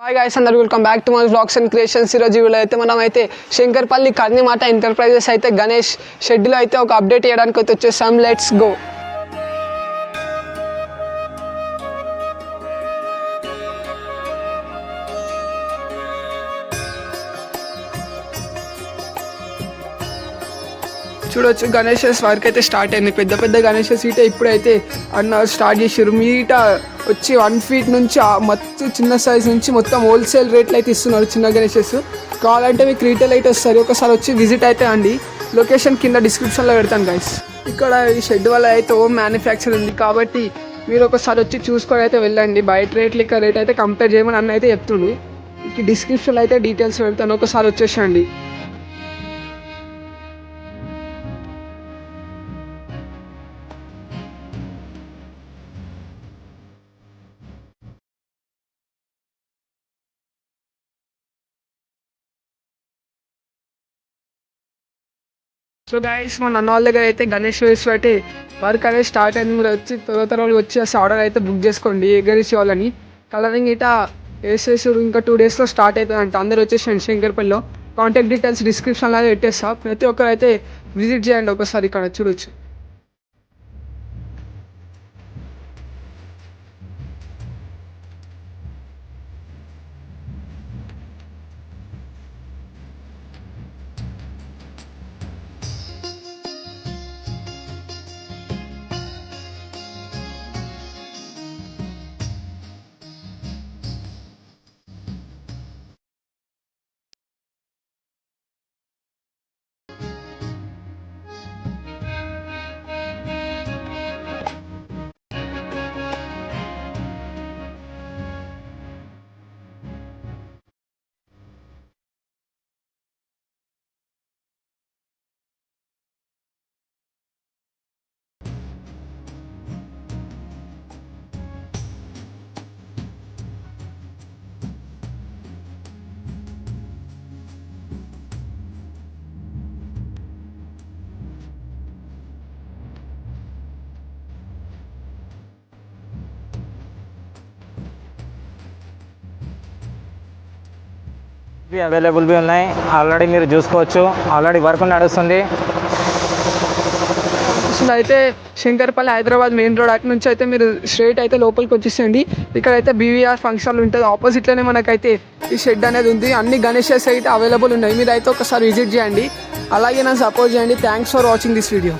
Hi guys, అందరూ welcome back to my vlogs and creations. ఈరోజు వీడియోలో అయితే మనం అయితే శంకర్పల్లి కర్ణిమాత ఎంటర్ప్రైజెస్ అయితే గణేష్ షెడ్యూల్ అయితే ఒక అప్డేట్ చేయడానికి అయితే వచ్చేసాం. Let's go. చూడొచ్చు, గణేషెస్ వర్క్ అయితే స్టార్ట్ అయింది. పెద్ద పెద్ద గణేషెస్ ఇటే ఇప్పుడైతే స్టార్ట్ చేసారు. మీట వచ్చి 1 feet నుంచి మొత్తం చిన్న సైజ్ నుంచి మొత్తం హోల్సేల్ రేట్లు అయితే ఇస్తున్నారు. చిన్న గణేషెస్ కావాలంటే మీకు రీటైల్ అయితే వస్తారు. ఒకసారి వచ్చి విజిట్ అయితే అండి. లొకేషన్ కింద డిస్క్రిప్షన్లో పెడతాను గైస్. ఇక్కడ ఈ షెడ్ వల్ల అయితే ఓన్ మ్యానుఫ్యాక్చర్ ఉంది కాబట్టి మీరు ఒకసారి వచ్చి చూసుకొని అయితే వెళ్ళండి. బయట రేట్లు ఇక్కడ రేట్ అయితే కంపేర్ చేయమని అన్న అయితే చెప్తుండు. ఈ డిస్క్రిప్షన్లో అయితే డీటెయిల్స్ పెడతాను, ఒకసారి వచ్చేసండి. సో గైస్, మన అన్న వాళ్ళ దగ్గర అయితే గణేష్ వేస్ అయితే వర్క్ అనేది స్టార్ట్ అయింది. మీరు వచ్చి తర్వాత వచ్చి ఆర్డర్ అయితే బుక్ చేసుకోండి. ఏ గణేష్ ఇవ్వాలని కలరింగ్ ఇట వేసేసి ఇంకా 2 daysలో స్టార్ట్ అవుతుంది అంట. అందరు వచ్చేసండి శంకర్పల్లిలో. కాంటాక్ట్ డీటెయిల్స్ డిస్క్రిప్షన్లో పెట్టేస్తా. ప్రతి ఒక్కరు అయితే విజిట్ చేయండి ఒకసారి, ఇక్కడ చూడొచ్చు. అవైలబుల్ भी ఉన్నాయి. ఆల్రెడీ మీరు చూసుకోవచ్చు, ఆల్రెడీ వర్క్ నడుస్తుంది. అయితే శంకర్పల్లి హైదరాబాద్ మెయిన్ రోడ్ అటు నుంచి అయితే మీరు స్ట్రైట్ అయితే లోపలికి వచ్చేసండి. ఇక్కడైతే బీవీఆర్ ఫంక్షన్ ఉంటుంది. ఆపోజిట్లోనే మనకైతే ఈ షెడ్ అనేది ఉంది. అన్ని గణేషెస్ అయితే అవైలబుల్ ఉన్నాయి. మీరు అయితే ఒకసారి విజిట్ చేయండి. అలాగే నన్ను సపోర్ట్ చేయండి. Thanks for watching this video.